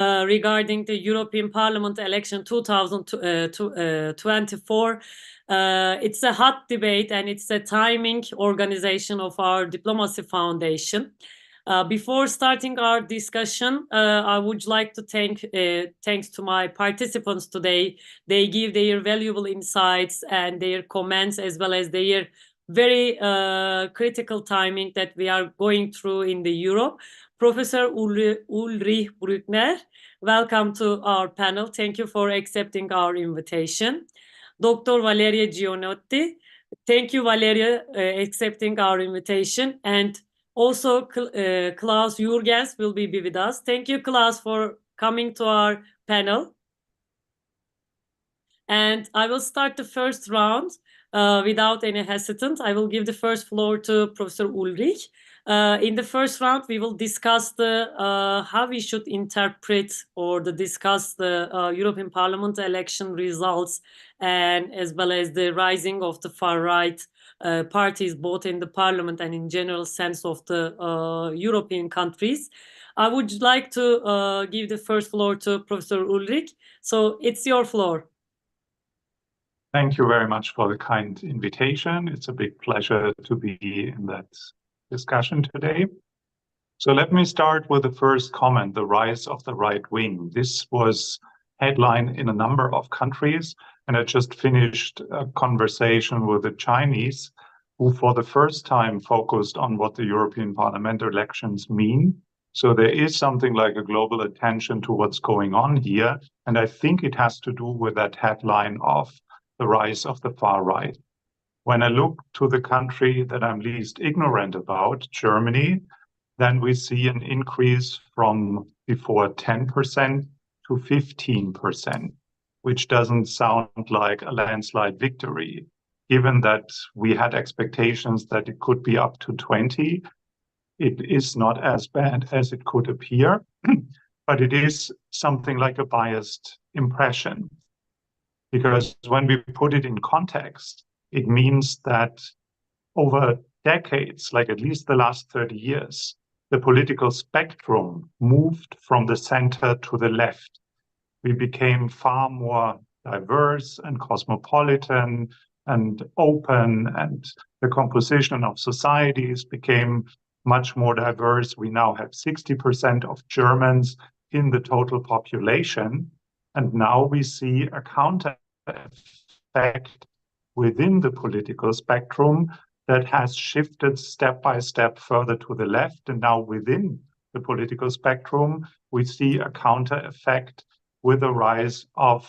regarding the European Parliament election 2024. It's a hot debate and it's a timing organization of our Diplomacy Foundation. Before starting our discussion, I would like to thanks to my participants today. They give their valuable insights and their comments as well as their very critical timing that we are going through in the Europe. Professor Ulrich Brückner, welcome to our panel. Thank you for accepting our invitation. Dr. Valeria Giannotta, thank you, Valeria, accepting our invitation. And also, Klaus Jurgens will be with us. Thank you, Klaus, for coming to our panel. And I will start the first round without any hesitant. I will give the first floor to Professor Ulrich. In the first round, we will discuss how we should interpret or discuss the European Parliament election results, and as well as the rising of the far-right parties, both in the Parliament and in general sense of the European countries. I would like to give the first floor to Professor Ulrich. So it's your floor. Thank you very much for the kind invitation. It's a big pleasure to be in that discussion today. So let me start with the first comment, the rise of the right wing. This was headline in a number of countries, and I just finished a conversation with the Chinese, who for the first time focused on what the European Parliament elections mean. So there is something like a global attention to what's going on here, and I think it has to do with that headline of the rise of the far right. When I look to the country that I'm least ignorant about, Germany, then we see an increase from before 10% to 15%, which doesn't sound like a landslide victory. Given that we had expectations that it could be up to 20, it is not as bad as it could appear, but it is something like a biased impression. Because when we put it in context, it means that over decades, like at least the last 30 years, the political spectrum moved from the center to the left. We became far more diverse and cosmopolitan and open, and the composition of societies became much more diverse. We now have 60% of Germans in the total population. And now we see a counter effect within the political spectrum that has shifted step by step further to the left. And now within the political spectrum, we see a counter effect with the rise of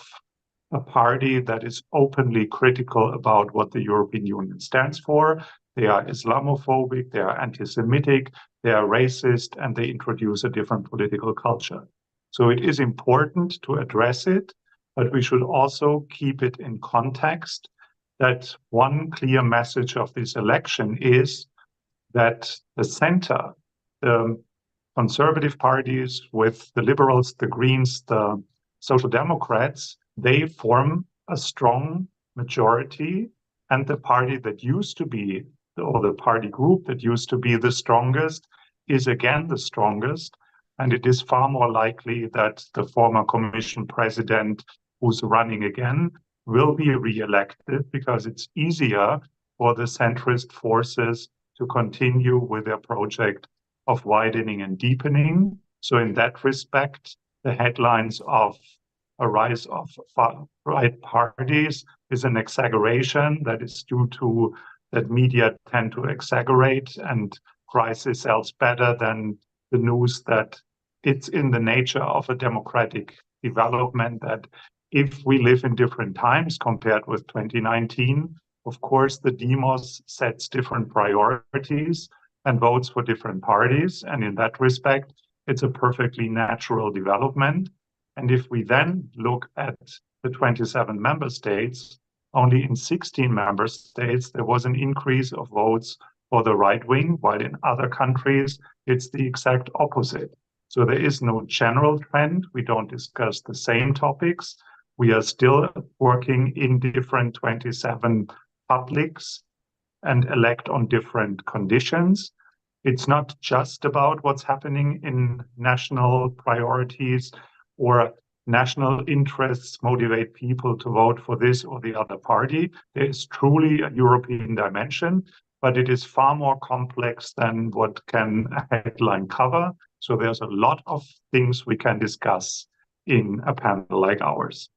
a party that is openly critical about what the European Union stands for. They are Islamophobic, they are anti-Semitic, they are racist, and they introduce a different political culture. So it is important to address it, but we should also keep it in context that one clear message of this election is that the center, the conservative parties with the liberals, the Greens, the Social Democrats, they form a strong majority, and the party that used to be, or the party group that used to be the strongest, is again the strongest. And it is far more likely that the former Commission president who's running again will be re-elected, because it's easier for the centrist forces to continue with their project of widening and deepening. So in that respect, the headlines of a rise of far-right parties is an exaggeration that is due to that media tend to exaggerate, and crisis sells better than the news that it's in the nature of a democratic development that if we live in different times compared with 2019, of course, the demos sets different priorities and votes for different parties. And in that respect, it's a perfectly natural development. And if we then look at the 27 member states, only in 16 member states, there was an increase of votes for the right wing, while in other countries, it's the exact opposite. So there is no general trend. We don't discuss the same topics. We are still working in different 27 publics and elect on different conditions. It's not just about what's happening in national priorities. or national interests motivate people to vote for this or the other party. There is truly a European dimension, but it is far more complex than what can a headline cover. So there's a lot of things we can discuss in a panel like ours.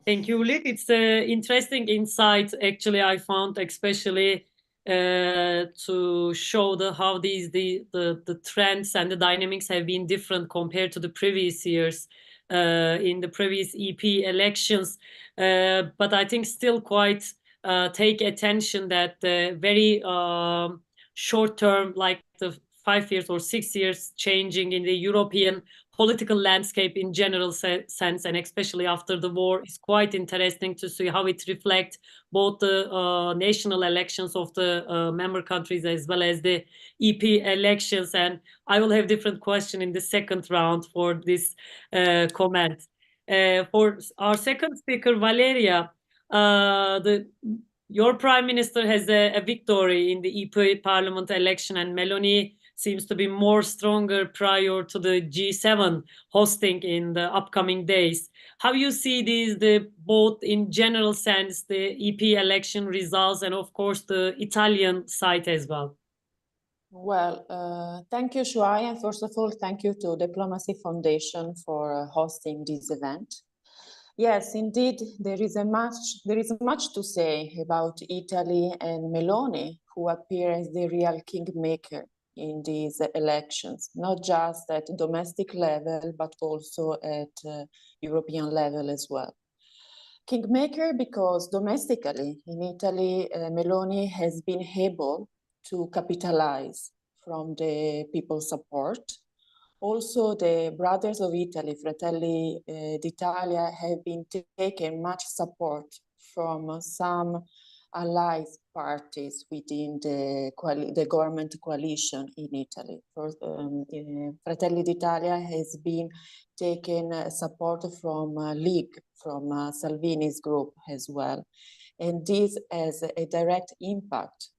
Thank you, Ulrich. It's an interesting insight, actually, I found, especially to show how the trends and the dynamics have been different compared to the previous years in the previous EP elections. But I think still quite take attention that very short term, like the 5 years or 6 years changing in the European political landscape in general sense, and especially after the war, is quite interesting to see how it reflects both the national elections of the member countries as well as the EP elections. And I will have different question in the second round for this comment. For our second speaker, Valeria, your prime minister has a victory in the EP parliament election, and Meloni seems to be more stronger prior to the G7 hosting in the upcoming days. How you see these, both in general sense, the EP election results, and of course the Italian side as well? Well, thank you, Şuay, and first of all, thank you to Diplomacy Foundation for hosting this event. Yes, indeed, there is much to say about Italy and Meloni, who appear as the real kingmaker in these elections, not just at domestic level, but also at European level as well. Kingmaker because domestically in Italy, Meloni has been able to capitalize from the people's support. Also, the Brothers of Italy, Fratelli d'Italia, have been taking much support from some allied parties within the government coalition in Italy. Fratelli d'Italia has been taking support from League, from Salvini's group as well. And this has a direct impact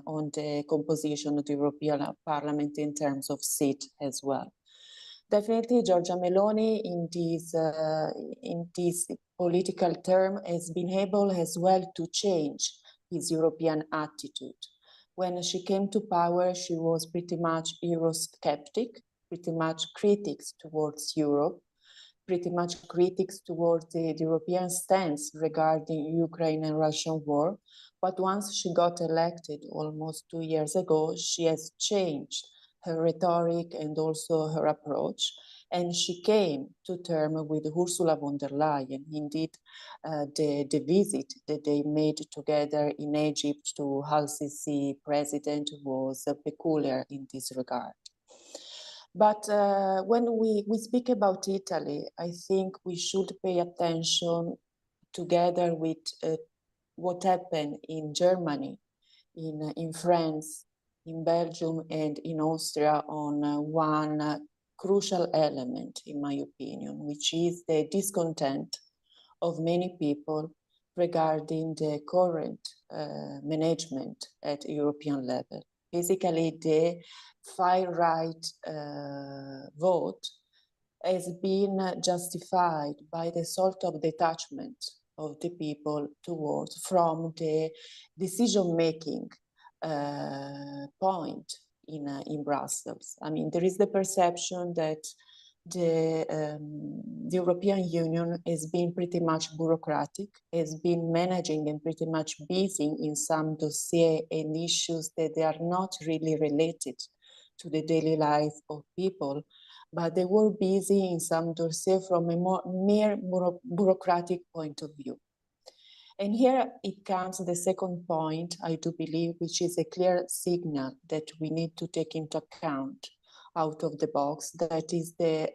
on the composition of the European Parliament in terms of seat as well. Definitely, Giorgia Meloni in this political term has been able as well to change his European attitude. When she came to power, she was pretty much Eurosceptic, pretty much critics towards Europe, pretty much critics towards the European stance regarding Ukraine and Russian war. But once she got elected almost 2 years ago, she has changed her rhetoric and also her approach. And she came to terms with Ursula von der Leyen. Indeed, the visit that they made together in Egypt to Al-Sisi president was peculiar in this regard. But when we speak about Italy, I think we should pay attention together with what happened in Germany, in France, in Belgium, and in Austria on one crucial element, in my opinion, which is the discontent of many people regarding the current management at European level. Basically, the far-right vote has been justified by the sort of detachment of the people from the decision-making point in Brussels. I mean, there is the perception that the European Union has been pretty much bureaucratic, has been managing and pretty much busy in some dossiers and issues that they are not really related to the daily life of people, but they were busy in some dossiers from a mere bureaucratic point of view. And here it comes the second point, I do believe, which is a clear signal that we need to take into account out of the box, that is the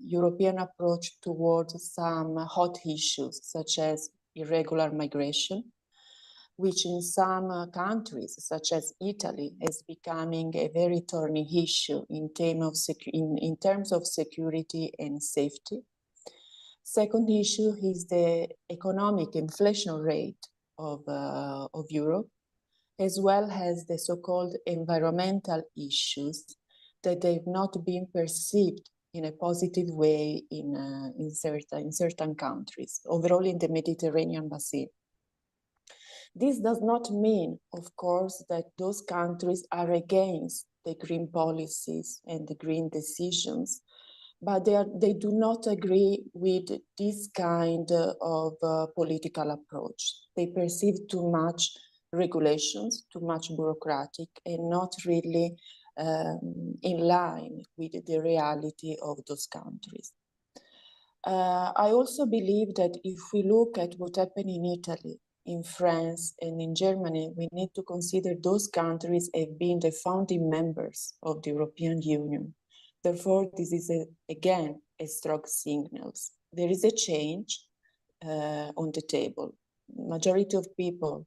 European approach towards some hot issues, such as irregular migration, which in some countries, such as Italy, is becoming a very thorny issue in terms of security and safety. Second issue is the economic inflation rate of Europe, as well as the so-called environmental issues that they've not been perceived in a positive way in certain countries, overall in the Mediterranean basin. This does not mean, of course, that those countries are against the green policies and the green decisions, but they do not agree with this kind of political approach. They perceive too much regulations, too much bureaucratic, and not really in line with the reality of those countries. I also believe that if we look at what happened in Italy, in France, and in Germany, we need to consider those countries as being the founding members of the European Union. Therefore, this is again a strong signal. There is a change on the table. Majority of people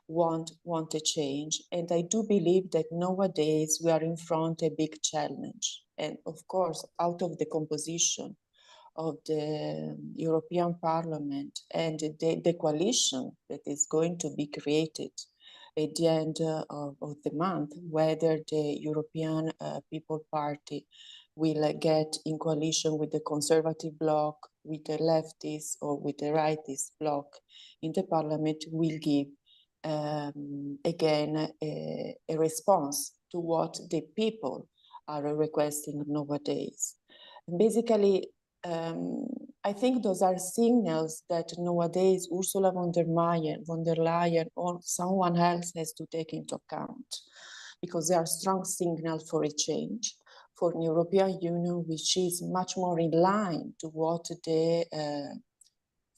want a change, and I do believe that nowadays we are in front of a big challenge. And of course, out of the composition of the European Parliament and the coalition that is going to be created at the end of the month, whether the European People Party will get in coalition with the conservative bloc, with the leftists, or with the rightist bloc in the parliament, will give again a response to what the people are requesting nowadays. And basically, I think those are signals that nowadays Ursula von der Leyen or someone else has to take into account, because they are strong signals for a change, for an European Union which is much more in line to what the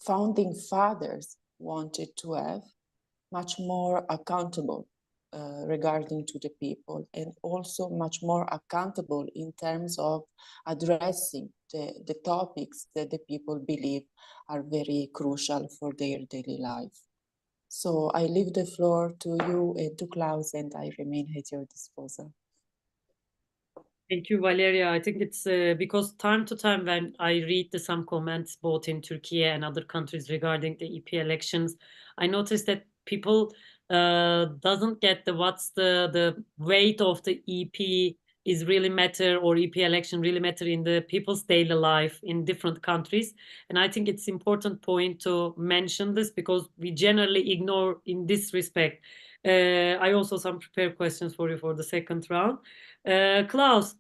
founding fathers wanted to have, much more accountable regarding to the people, and also much more accountable in terms of addressing the topics that the people believe are very crucial for their daily life. So I leave the floor to you and to Klaus, and I remain at your disposal. Thank you, Valeria. I think it's because time to time when I read some comments both in Turkey and other countries regarding the EP elections, I noticed that people doesn't get what's the weight of the EP is really matter, or EP election really matter in the people's daily life in different countries. And I think it's important point to mention this, because we generally ignore in this respect. I also some prepared questions for you for the second round. Klaus,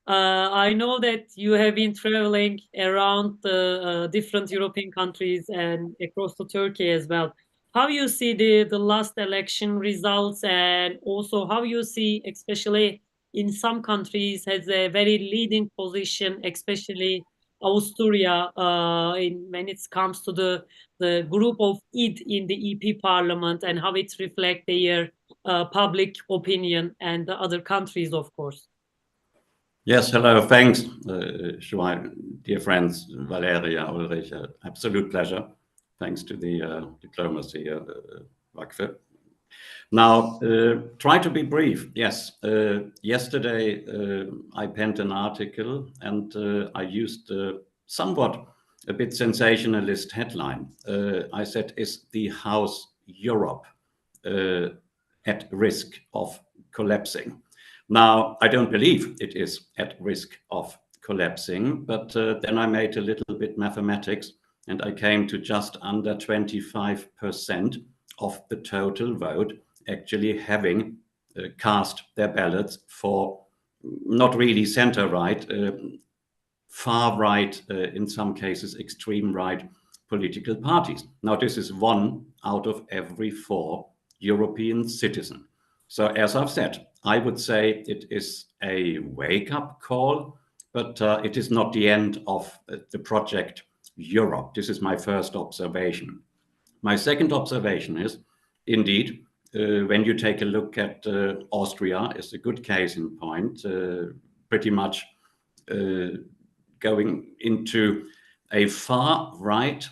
I know that you have been traveling around the different European countries and across to Turkey as well. How you see the last election results, and also how you see, especially in some countries, has a very leading position, especially Austria, when it comes to the group of ID in the EP Parliament, and how it reflects their public opinion and the other countries, of course. Yes, hello, thanks, Şuay, dear friends, Valeria, Ulrich, absolute pleasure. Thanks to the diplomacy Vakfe. Now, try to be brief. Yes, yesterday I penned an article, and I used somewhat a bit sensationalist headline. I said, is the House Europe at risk of collapsing? Now, I don't believe it is at risk of collapsing, but then I made a little bit mathematics, and I came to just under 25% of the total vote actually having cast their ballots for not really center-right, far-right, in some cases extreme-right political parties. Now, this is 1 out of every 4 European citizens. So as I've said, I would say it is a wake-up call, but it is not the end of the project Europe. This is my first observation. My second observation is, indeed, when you take a look at Austria, is a good case in point, pretty much going into a far-right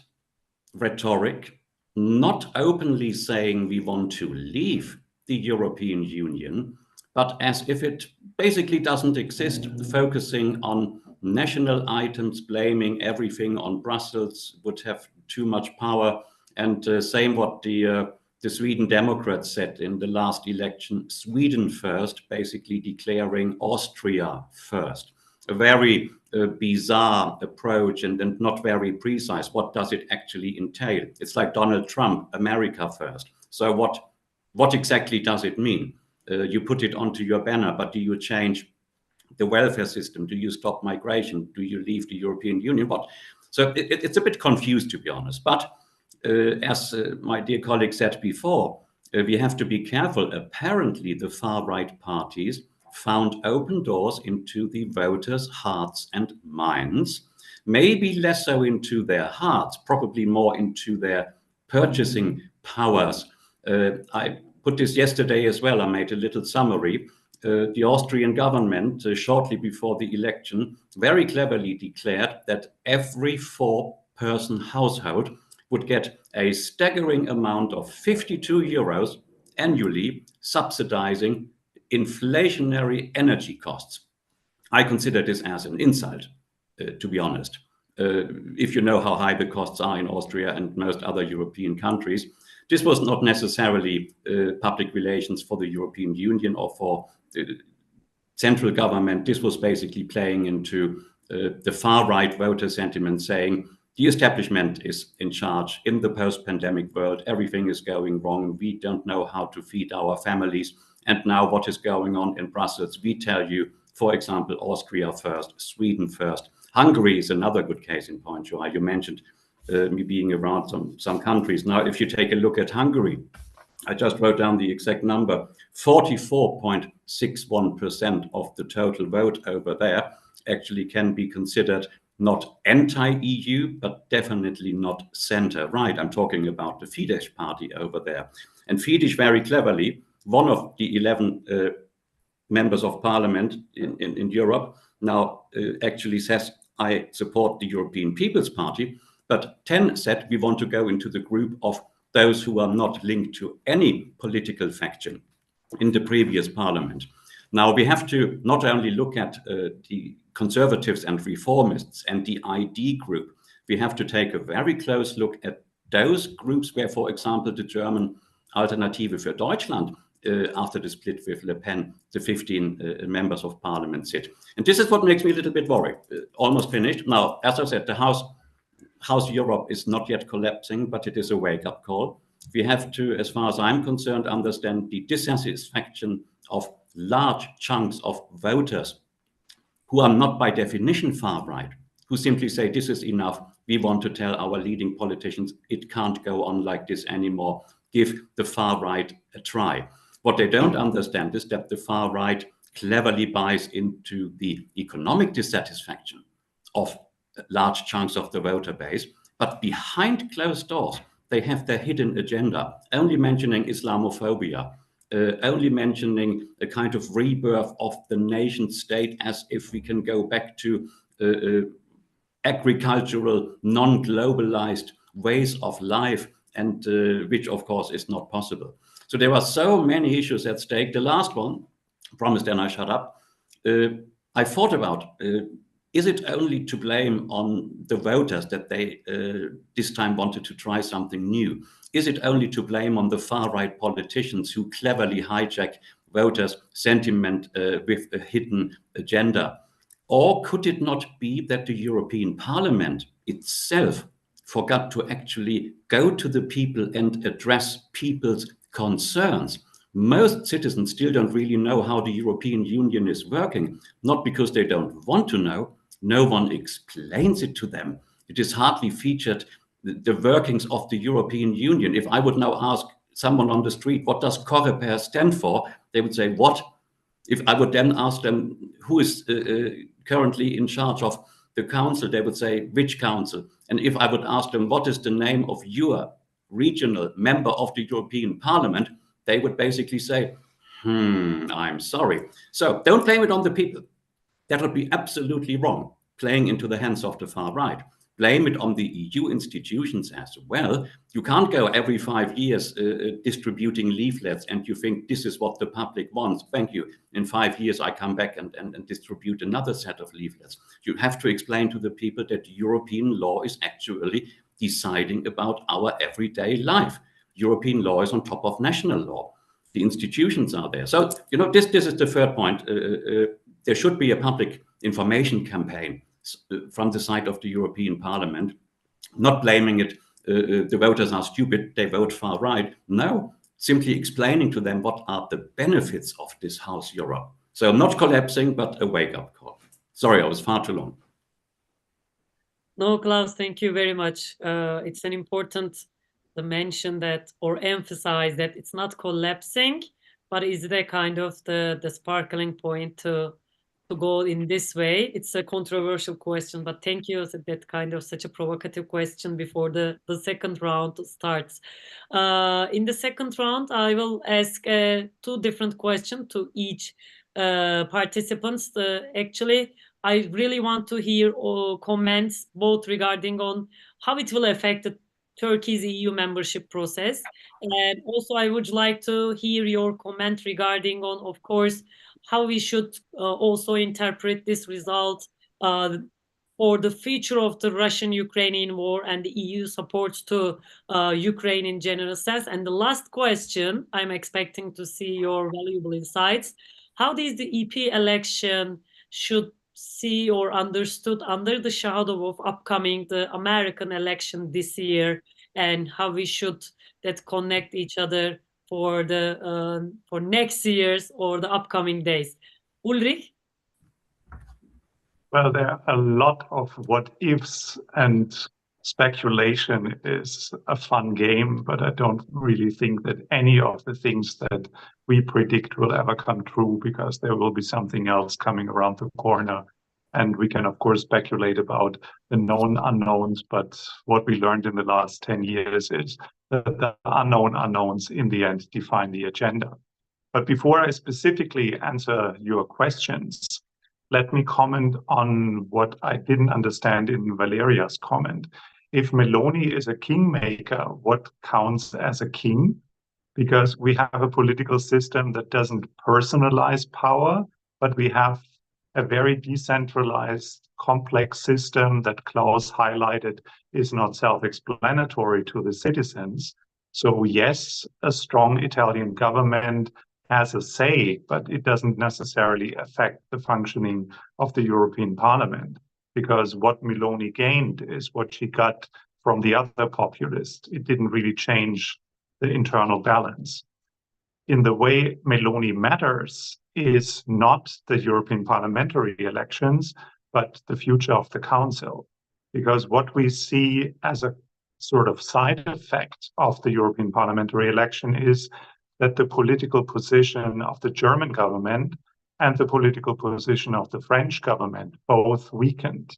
rhetoric, not openly saying we want to leave the European Union, but as if it basically doesn't exist, focusing on national items, blaming everything on Brussels, would have too much power, and saying what the the Sweden Democrats said in the last election, Sweden first, basically declaring Austria first. A very bizarre approach and not very precise. What does it actually entail? It's like Donald Trump, America first. So what exactly does it mean? You put it onto your banner, but do you change the welfare system? Do you stop migration? Do you leave the European Union? What? So it's a bit confused, to be honest. But as my dear colleague said before, we have to be careful. Apparently, the far-right parties found open doors into the voters' hearts and minds, maybe less so into their hearts, probably more into their purchasing powers. I put this yesterday as well. I made a little summary. The Austrian government, shortly before the election, very cleverly declared that every 4-person household would get a staggering amount of 52 euros annually, subsidizing inflationary energy costs. I consider this as an insult, to be honest. If you know how high the costs are in Austria and most other European countries, this was not necessarily public relations for the European Union or for the central government. This was basically playing into the far-right voter sentiment, saying the establishment is in charge in the post-pandemic world. Everything is going wrong. We don't know how to feed our families. And now what is going on in Brussels? We tell you, for example, Austria first, Sweden first. Hungary is another good case in point, Şuay. You mentioned me being around some countries. Now, if you take a look at Hungary, I just wrote down the exact number, 44.61% of the total vote over there actually can be considered not anti-EU, but definitely not center-right. I'm talking about the Fidesz party over there. And Fidesz, very cleverly, one of the 11 members of parliament in Europe now actually says, I support the European People's Party, but 10 said we want to go into the group of those who are not linked to any political faction in the previous parliament. Now we have to not only look at the conservatives and reformists and the ID group, we have to take a very close look at those groups where, for example, the German Alternative für Deutschland, after the split with Le Pen, the 15 members of parliament sit. And this is what makes me a little bit worried. Almost finished. Now, as I said, the House Europe is not yet collapsing, but it is a wake-up call. We have to, as far as I'm concerned, understand the dissatisfaction of large chunks of voters who are not by definition far-right, who simply say, this is enough. We want to tell our leading politicians it can't go on like this anymore. Give the far-right a try. What they don't understand is that the far-right cleverly buys into the economic dissatisfaction of large chunks of the voter base, but behind closed doors, they have their hidden agenda, only mentioning Islamophobia, only mentioning a kind of rebirth of the nation state as if we can go back to agricultural, non-globalized ways of life, and which of course is not possible. So there are so many issues at stake. The last one, promise then I shut up. I thought about, is it only to blame on the voters that they this time wanted to try something new? Is it only to blame on the far-right politicians who cleverly hijack voters' sentiment with a hidden agenda? Or could it not be that the European Parliament itself forgot to actually go to the people and address people's concerns? Most citizens still don't really know how the European Union is working, not because they don't want to know. No one explains it to them. It is hardly featured, the workings of the European Union. If I would now ask someone on the street, what does COREPER stand for? They would say, what? If I would then ask them, who is currently in charge of the council, they would say, which council? And if I would ask them, what is the name of your regional member of the European Parliament? They would basically say, I'm sorry. So don't blame it on the people. That would be absolutely wrong, playing into the hands of the far right. Blame it on the EU institutions as well. You can't go every 5 years distributing leaflets and you think this is what the public wants. Thank you. In 5 years, I come back and distribute another set of leaflets. You have to explain to the people that European law is actually deciding about our everyday life. European law is on top of national law. The institutions are there. So, you know, this is the third point. There should be a public information campaign from the side of the European Parliament, not blaming it, the voters are stupid, they vote far right. No, simply explaining to them what are the benefits of this House Europe. So not collapsing, but a wake-up call. Sorry, I was far too long. No, Klaus, thank you very much. It's an important to mention that or emphasize that it's not collapsing, but is the kind of the sparkling point to go in this way. It's a controversial question, but thank you for that kind of such a provocative question before the second round starts. In the second round, I will ask two different questions to each participants. Actually, I really want to hear comments both regarding on how it will affect Turkey's EU membership process. And also I would like to hear your comment regarding on, of course, how we should also interpret this result for the future of the Russian-Ukrainian war and the EU supports to Ukraine in general sense. And the last question, I'm expecting to see your valuable insights. How does the EP election should see or understood under the shadow of upcoming the American election this year, and how we should that connect each other for the for next year's or the upcoming days? Ulrich? Well, there are a lot of what ifs, and speculation is a fun game, but I don't really think that any of the things that we predict will ever come true, because there will be something else coming around the corner. And we can, of course, speculate about the known unknowns, but what we learned in the last 10 years is that the unknown unknowns in the end define the agenda. But before I specifically answer your questions, let me comment on what I didn't understand in Valeria's comment. If Meloni is a kingmaker, what counts as a king? Because we have a political system that doesn't personalize power, but we have a very decentralized, complex system that Klaus highlighted is not self-explanatory to the citizens. So yes, a strong Italian government has a say, but it doesn't necessarily affect the functioning of the European Parliament, because what Meloni gained is what she got from the other populists. It didn't really change the internal balance. In the way Meloni matters is not the European parliamentary elections, but the future of the Council. Because what we see as a sort of side effect of the European parliamentary election is that the political position of the German government and the political position of the French government both weakened.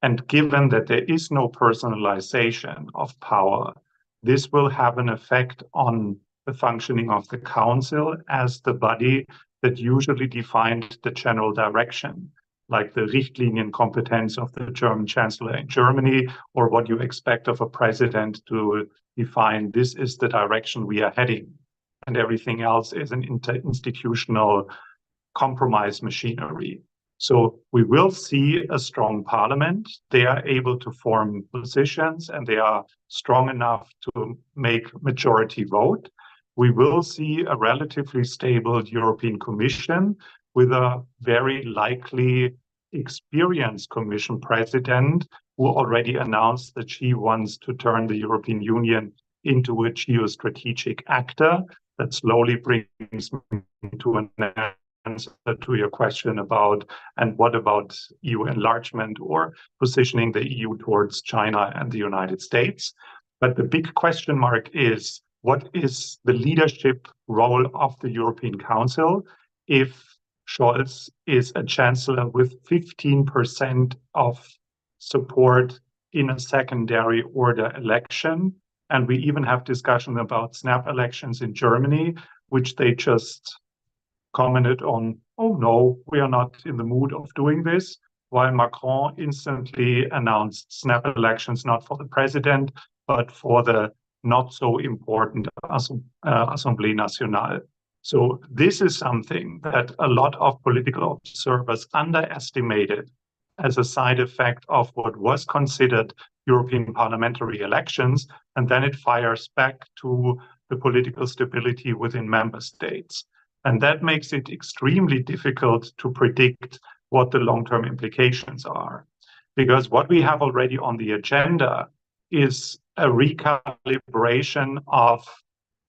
And given that there is no personalization of power, this will have an effect on the functioning of the Council as the body that usually defined the general direction, like the Richtlinienkompetenz of the German Chancellor in Germany, or what you expect of a president to define this is the direction we are heading. And everything else is an institutional compromise machinery. So we will see a strong parliament. They are able to form positions and they are strong enough to make majority vote. We will see a relatively stable European Commission with a very likely experienced Commission president who already announced that she wants to turn the European Union into a geostrategic actor. That slowly brings me to an answer to your question about, and what about EU enlargement or positioning the EU towards China and the United States? But the big question mark is, what is the leadership role of the European Council if Scholz is a chancellor with 15% of support in a secondary order election? And we even have discussion about snap elections in Germany, which they just commented on, oh no, we are not in the mood of doing this, while Macron instantly announced snap elections not for the president, but for the not so important Assemblée Nationale. So this is something that a lot of political observers underestimated as a side effect of what was considered European parliamentary elections, and then it fires back to the political stability within member states. And that makes it extremely difficult to predict what the long-term implications are. Because what we have already on the agenda is a recalibration of,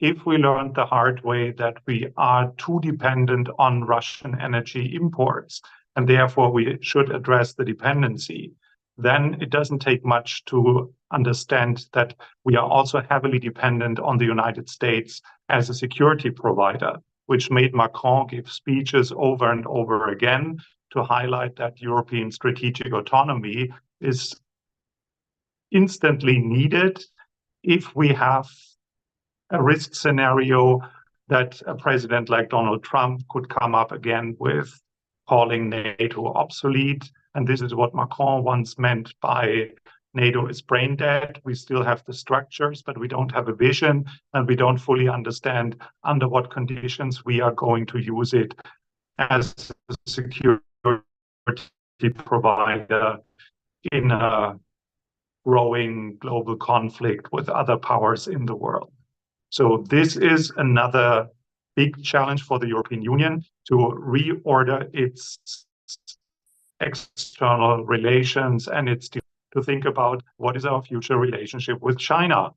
if we learned the hard way that we are too dependent on Russian energy imports, and therefore we should address the dependency, then it doesn't take much to understand that we are also heavily dependent on the United States as a security provider, which made Macron give speeches over and over again to highlight that European strategic autonomy is instantly needed if we have a risk scenario that a president like Donald Trump could come up again with calling NATO obsolete. And this is what Macron once meant by NATO is brain dead. We still have the structures, but we don't have a vision, and we don't fully understand under what conditions we are going to use it as a security provider in a growing global conflict with other powers in the world. So this is another big challenge for the European Union to reorder its external relations, and it's to think about what is our future relationship with China.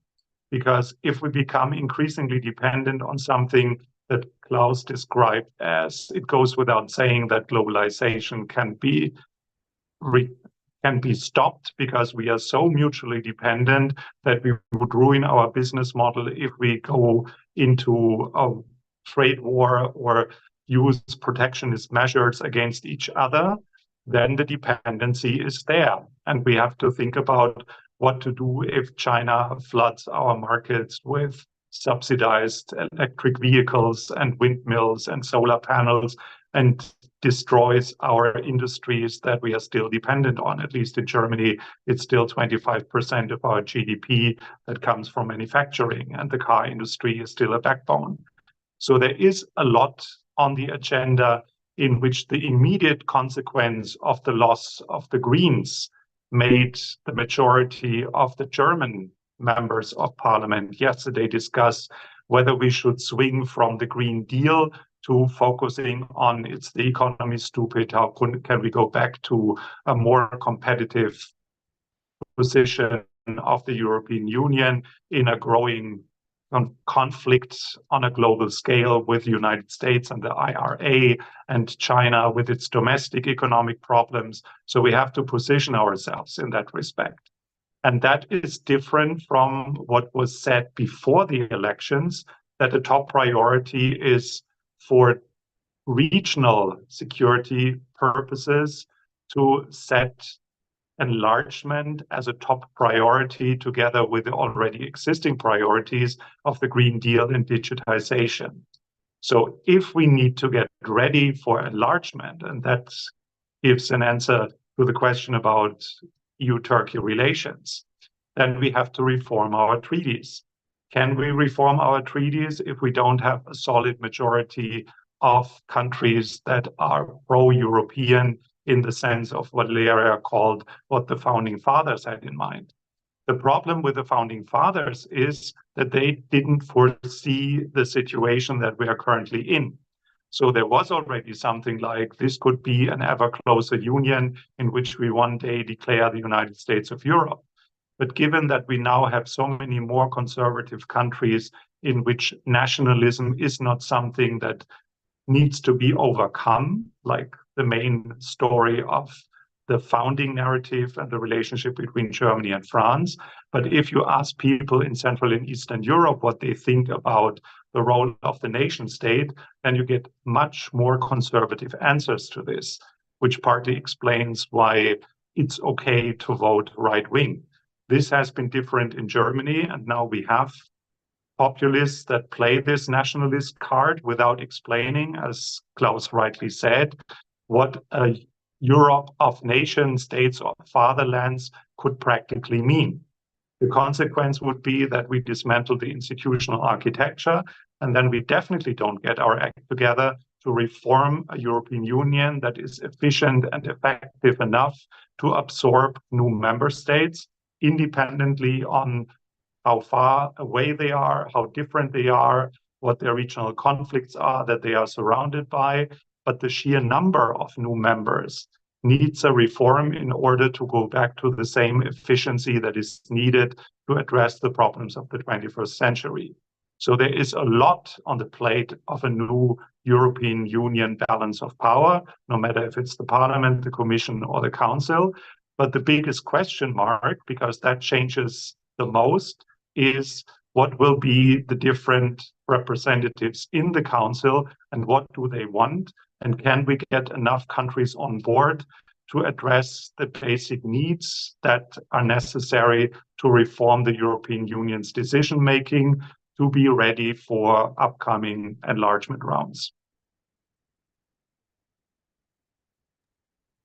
Because if we become increasingly dependent on something that Klaus described as, it goes without saying that globalization can be stopped because we are so mutually dependent that we would ruin our business model if we go into a trade war or use protectionist measures against each other. Then the dependency is there. And we have to think about what to do if China floods our markets with subsidized electric vehicles and windmills and solar panels and destroys our industries that we are still dependent on. At least in Germany, it's still 25% of our GDP that comes from manufacturing, and the car industry is still a backbone. So there is a lot on the agenda in which the immediate consequence of the loss of the Greens made the majority of the German members of parliament yesterday discuss whether we should swing from the Green Deal to focusing on it's the economy stupid, how can we go back to a more competitive position of the European Union in a growing conflict on a global scale with the United States and the IRA and China with its domestic economic problems. So we have to position ourselves in that respect. And that is different from what was said before the elections, that the top priority is for regional security purposes to set enlargement as a top priority together with the already existing priorities of the Green Deal and digitization. So if we need to get ready for enlargement, and that gives an answer to the question about EU-Turkey relations, then we have to reform our treaties. Can we reform our treaties if we don't have a solid majority of countries that are pro-European in the sense of what Valeria called what the founding fathers had in mind? The problem with the founding fathers is that they didn't foresee the situation that we are currently in. So there was already something like this could be an ever closer union in which we one day declare the United States of Europe. But given that we now have so many more conservative countries in which nationalism is not something that needs to be overcome, like the main story of the founding narrative and the relationship between Germany and France. But if you ask people in Central and Eastern Europe what they think about the role of the nation state, then you get much more conservative answers to this, which partly explains why it's okay to vote right wing. This has been different in Germany, and now we have populists that play this nationalist card without explaining, as Klaus rightly said, what a Europe of nation states or fatherlands could practically mean. The consequence would be that we dismantle the institutional architecture, and then we definitely don't get our act together to reform a European Union that is efficient and effective enough to absorb new member states independently on how far away they are, how different they are, what their regional conflicts are that they are surrounded by. But the sheer number of new members needs a reform in order to go back to the same efficiency that is needed to address the problems of the 21st century. So there is a lot on the plate of a new European Union balance of power, no matter if it's the Parliament, the Commission, or the Council. But the biggest question mark, because that changes the most, is what will be the different representatives in the Council and what do they want? And can we get enough countries on board to address the basic needs that are necessary to reform the European Union's decision-making to be ready for upcoming enlargement rounds?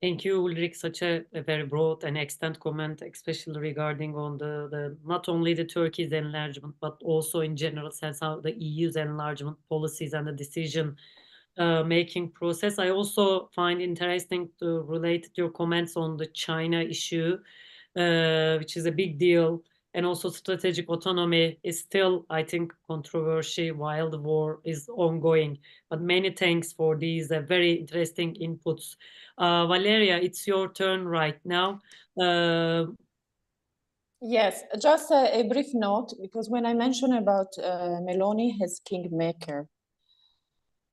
Thank you, Ulrich. Such a very broad and extent comment, especially regarding on the not only the Turkey's enlargement, but also in general sense how the EU's enlargement policies and the decision making process. I also find interesting to relate your comments on the China issue, which is a big deal, and also strategic autonomy is still, I think, controversy while the war is ongoing. But many thanks for these very interesting inputs. Valeria, it's your turn right now. Yes, just a brief note, because when I mentioned about Meloni as kingmaker,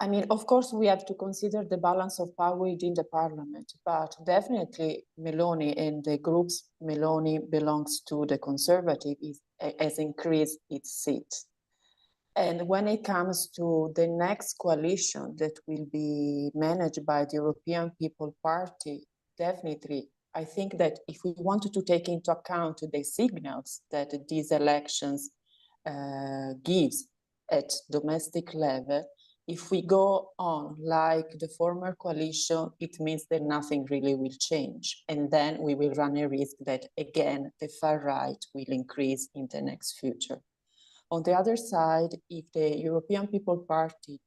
I mean, of course, we have to consider the balance of power within the parliament, but definitely Meloni and the groups Meloni belongs to the conservative has increased its seats. And when it comes to the next coalition that will be managed by the European People Party, definitely, I think that if we wanted to take into account the signals that these elections gives at domestic level, if we go on like the former coalition, it means that nothing really will change. And then we will run a risk that, again, the far right will increase in the next future. On the other side, if the European People Party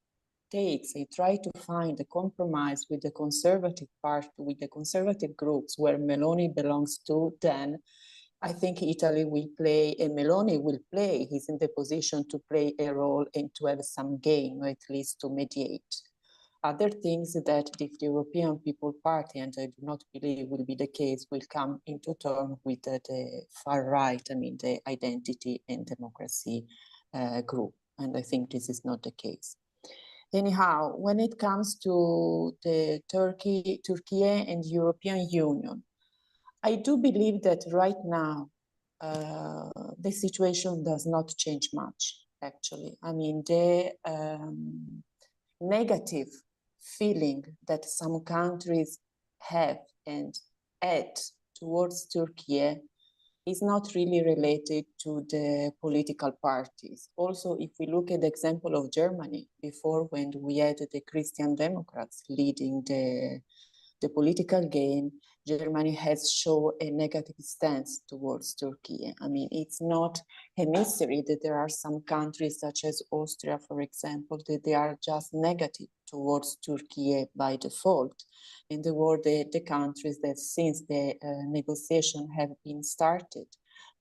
takes and try to find a compromise with the Conservative Party, with the conservative groups where Meloni belongs to, then I think Italy will play, and Meloni will play, he's in the position to play a role and to have some gain, or at least to mediate. Other things that if the European People Party, and I do not believe will be the case, will come into turn with the far right, I mean the Identity and Democracy group. And I think this is not the case. Anyhow, when it comes to the Turkey and European Union, I do believe that right now, the situation does not change much, actually. I mean, the negative feeling that some countries have and had towards Turkey is not really related to the political parties. Also, if we look at the example of Germany, before when we had the Christian Democrats leading the political game, Germany has shown a negative stance towards Turkey. I mean, it's not a mystery that there are some countries such as Austria, for example, that they are just negative towards Turkey by default. And there were the countries that since the negotiation have been started,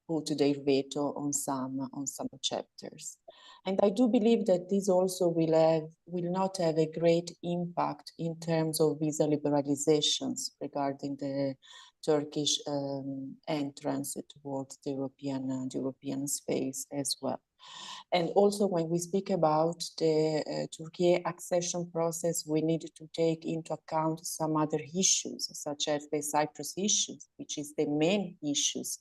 put their veto on some chapters. And I do believe that this also will not have a great impact in terms of visa liberalizations regarding the Turkish entrance towards the European space as well. And also when we speak about the Turkey accession process, we need to take into account some other issues, such as the Cyprus issues, which is the main issues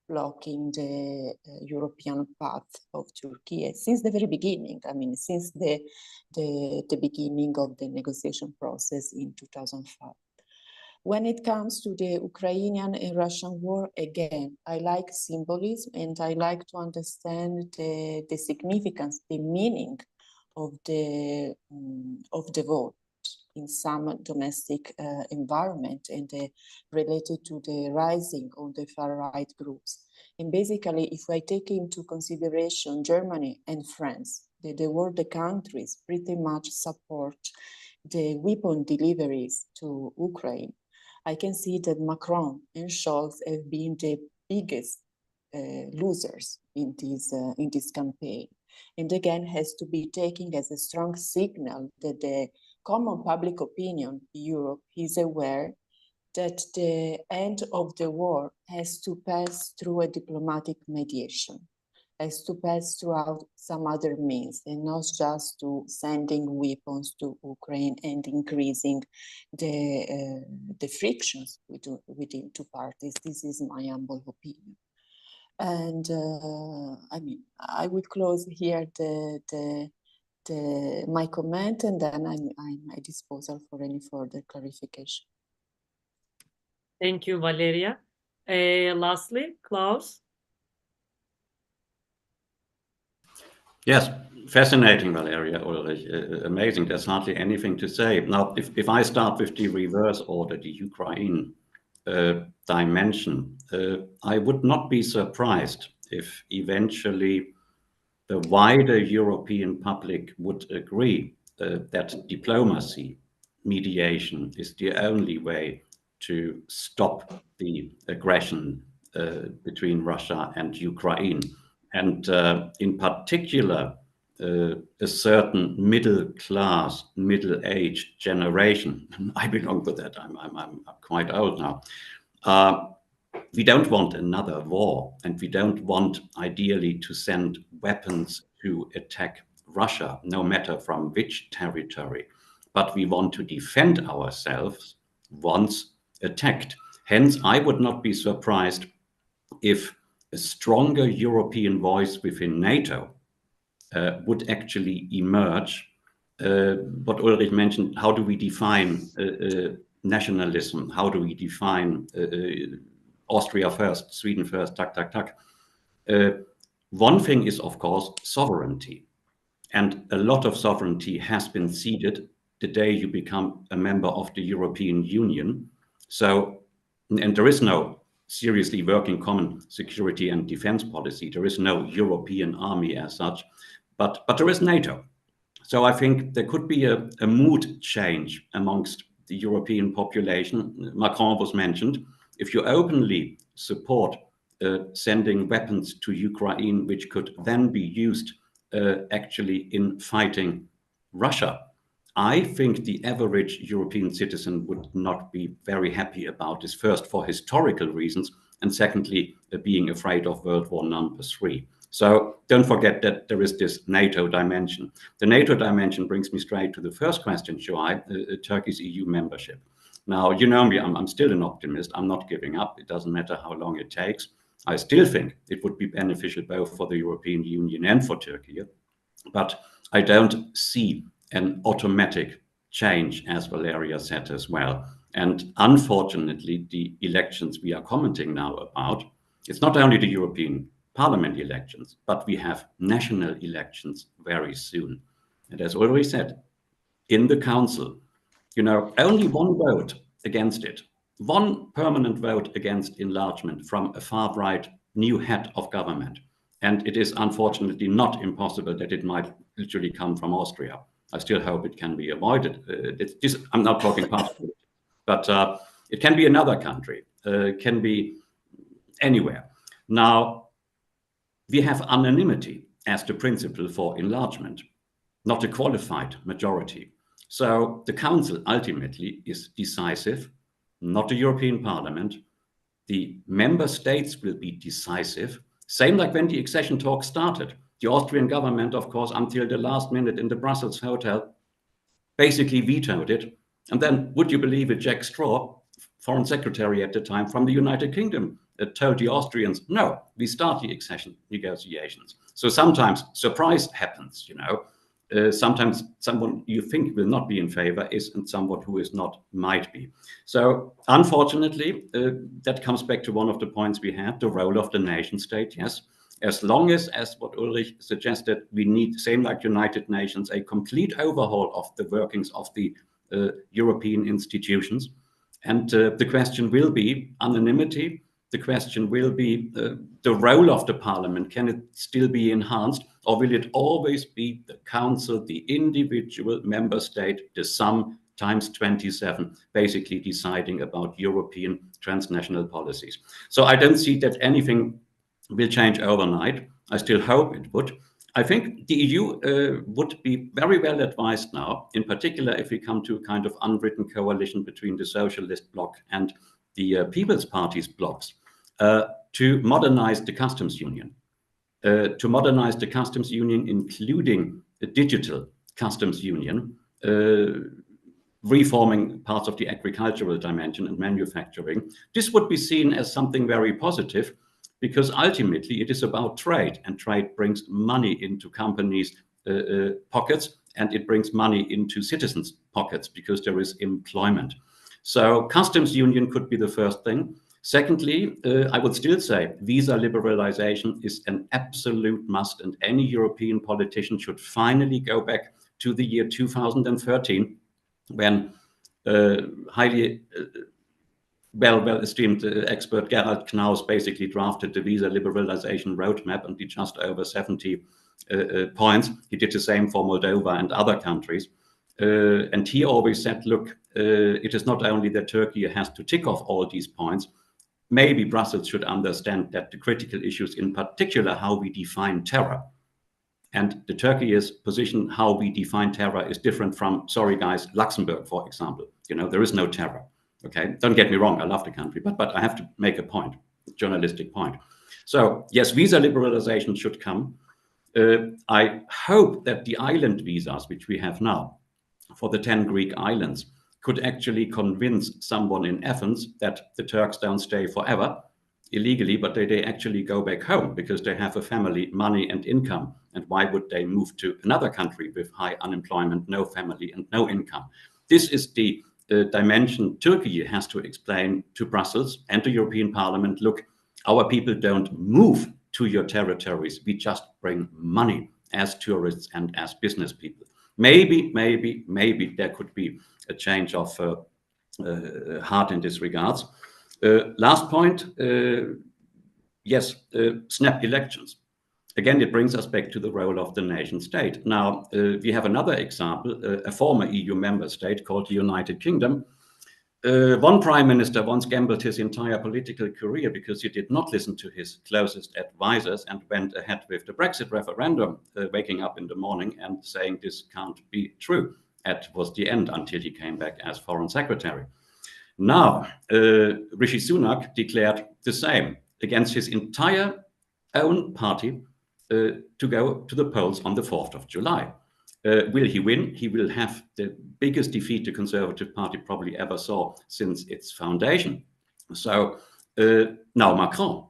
blocking the European path of Turkey since the very beginning. I mean, since the beginning of the negotiation process in 2005. When it comes to the Ukrainian and Russian war, again, I like symbolism and I like to understand the significance, the meaning of the vote in some domestic environment and related to the rising of the far-right groups. And basically, if I take into consideration Germany and France, the world, the countries pretty much support the weapon deliveries to Ukraine, I can see that Macron and Scholz have been the biggest losers in this campaign. And again, has to be taken as a strong signal that the common public opinion in Europe is aware that the end of the war has to pass through a diplomatic mediation, has to pass throughout some other means, and not just to sending weapons to Ukraine and increasing the frictions within two parties. This is my humble opinion. And I mean, I will close here my comment, and then I'm at disposal for any further clarification. Thank you, Valeria. Lastly, Klaus. Yes, fascinating, Valeria, Ulrich. Amazing. There's hardly anything to say. Now, if I start with the reverse order, the Ukraine dimension, I would not be surprised if eventually the wider European public would agree that diplomacy, mediation is the only way to stop the aggression between Russia and Ukraine. And in particular, a certain middle class, middle-aged generation, I belong to that, I'm quite old now, we don't want another war, and we don't want ideally to send weapons to attack Russia, no matter from which territory, but we want to defend ourselves once attacked. Hence, I would not be surprised if a stronger European voice within NATO would actually emerge. What Ulrich mentioned, how do we define nationalism? How do we define Austria first, Sweden first, one thing is, of course, sovereignty. And a lot of sovereignty has been ceded the day you become a member of the European Union. So, and there is no seriously working common security and defense policy. There is no European army as such, but there is NATO. So I think there could be a mood change amongst the European population. Macron was mentioned. If you openly support sending weapons to Ukraine, which could then be used actually in fighting Russia, I think the average European citizen would not be very happy about this, first for historical reasons, and secondly, being afraid of World War #3. So don't forget that there is this NATO dimension. The NATO dimension brings me straight to the first question, Şuay, Turkey's EU membership. Now, you know me, I'm still an optimist. I'm not giving up. It doesn't matter how long it takes. I still think it would be beneficial both for the European Union and for Turkey. But I don't see an automatic change, as Valeria said as well. And unfortunately, the elections we are commenting now about, it's not only the European Parliament elections, but we have national elections very soon. And as Ulrich said, in the Council, you know, only one vote against it, one permanent vote against enlargement from a far-right new head of government. And it is unfortunately not impossible that it might literally come from Austria. I still hope it can be avoided. I'm not talking particularly, but it can be another country, can be anywhere. Now, we have unanimity as the principle for enlargement, not a qualified majority. So the Council ultimately is decisive, not the European Parliament. The member states will be decisive. Same like when the accession talks started. The Austrian government, of course, until the last minute in the Brussels hotel, basically vetoed it. And then, would you believe it, Jack Straw, foreign secretary at the time from the United Kingdom, told the Austrians, no, we start the accession negotiations. So sometimes surprise happens, you know. Sometimes someone you think will not be in favor is someone who is not, might be. So unfortunately, that comes back to one of the points we had, the role of the nation state, yes. As long as what Ulrich suggested, we need, same like United Nations, a complete overhaul of the workings of the European institutions. And the question will be anonymity. The question will be the role of the parliament. Can it still be enhanced, or will it always be the council, the individual member state, the sum times 27, basically deciding about European transnational policies? So I don't see that anything will change overnight. I still hope it would. I think the EU would be very well advised now, in particular if we come to a kind of unwritten coalition between the Socialist bloc and the People's Party's blocs, to modernize the customs union. Including a digital customs union, reforming parts of the agricultural dimension and manufacturing. This would be seen as something very positive, because ultimately it is about trade, and trade brings money into companies' pockets, and it brings money into citizens' pockets because there is employment. So customs union could be the first thing. Secondly, I would still say visa liberalization is an absolute must, and any European politician should finally go back to the year 2013, when highly well-esteemed expert Gerald Knaus basically drafted the visa liberalization roadmap, and he just over 70 points. He did the same for Moldova and other countries. And he always said, look, it is not only that Turkey has to tick off all these points. Maybe Brussels should understand that the critical issues, in particular, how we define terror. And the Turkey's position, how we define terror, is different from, sorry guys, Luxembourg, for example. You know, there is no terror. Okay, don't get me wrong, I love the country, but I have to make a point, a journalistic point. So yes, visa liberalization should come. I hope that the island visas, which we have now for the 10 Greek islands, could actually convince someone in Athens that the Turks don't stay forever illegally, but they actually go back home because they have a family, money and income. And why would they move to another country with high unemployment, no family and no income? This is the dimension Turkey has to explain to Brussels and the European Parliament. Look, our people don't move to your territories. We just bring money as tourists and as business people. Maybe there could be a change of heart in this regards. Last point, yes, snap elections. Again, it brings us back to the role of the nation state. Now, we have another example, a former EU member state called the United Kingdom. One prime minister once gambled his entire political career because he did not listen to his closest advisors and went ahead with the Brexit referendum, waking up in the morning and saying this can't be true. That was the end until he came back as foreign secretary. Now, Rishi Sunak declared the same against his entire own party to go to the polls on the 4th of July. Will he win? He will have the biggest defeat the Conservative Party probably ever saw since its foundation. So now Macron.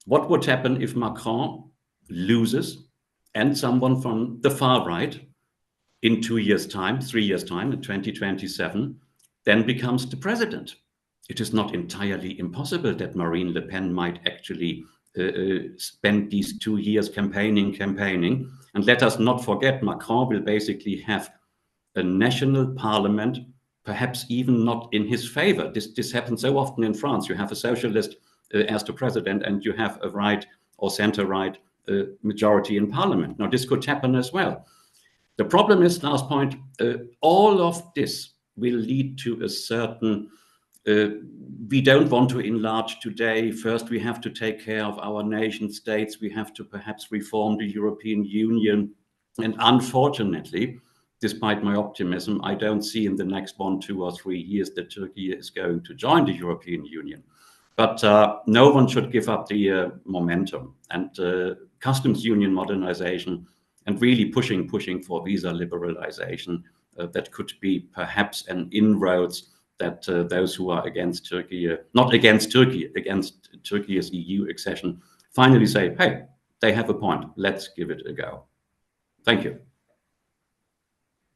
What would happen if Macron loses and someone from the far right in 2 years' time, 3 years' time, in 2027, then becomes the president? It is not entirely impossible that Marine Le Pen might actually spend these 2 years campaigning. And let us not forget, Macron will basically have a national parliament, perhaps even not in his favor. This happens so often in France. You have a socialist as the president, and you have a right or center-right majority in parliament. Now, this could happen as well. The problem is, last point, all of this will lead to a certain we don't want to enlarge today. First, we have to take care of our nation states. We have to perhaps reform the European Union. And unfortunately, despite my optimism, I don't see in the next 1, 2, or 3 years that Turkey is going to join the European Union. But no one should give up the momentum, and customs union modernization and really pushing for visa liberalization. That could be perhaps an inroads that those who are against Turkey, not against Turkey, against Turkey's EU accession, finally say, hey, they have a point, let's give it a go. Thank you.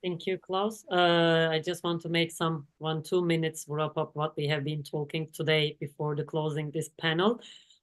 Thank you, Klaus. I just want to make some 1-2 minutes wrap up what we have been talking today before the closing this panel.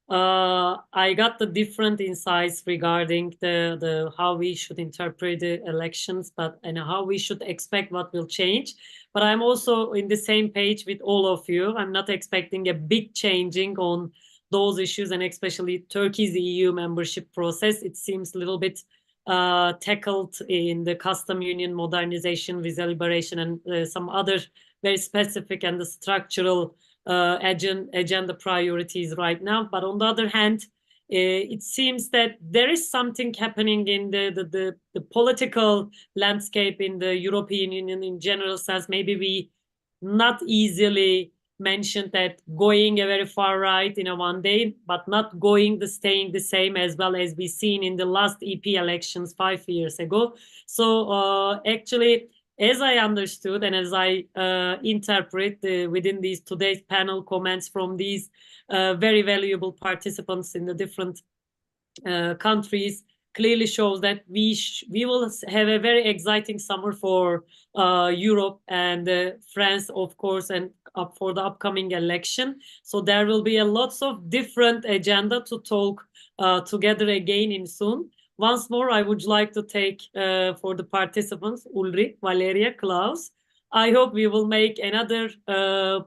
I got the different insights regarding the how we should interpret the elections, and how we should expect what will change. But I'm also in the same page with all of you. I'm not expecting a big changing on those issues, and especially Turkey's EU membership process. It seems a little bit tackled in the custom union modernization, visa liberation, and some other very specific and the structural agenda priorities right now. But on the other hand, it seems that there is something happening in the political landscape in the European Union in general sense. Maybe we not easily mentioned that going a very far right in a one day, but not going staying the same as well as we seen in the last EP elections 5 years ago. So actually, as I understood and as I interpret within these today's panel comments from these very valuable participants in the different countries, clearly shows that we will have a very exciting summer for Europe and France, of course, and for the upcoming election. So there will be a lots of different agenda to talk together again in soon. Once more, I would like to take for the participants, Ulrich, Valeria, Klaus. I hope we will make another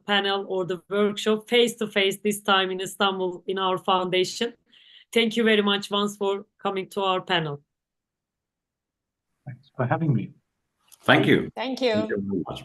panel or the workshop face-to-face this time in Istanbul in our foundation. Thank you very much once for coming to our panel. Thanks for having me. Thank you. Thank you. Thank you very much.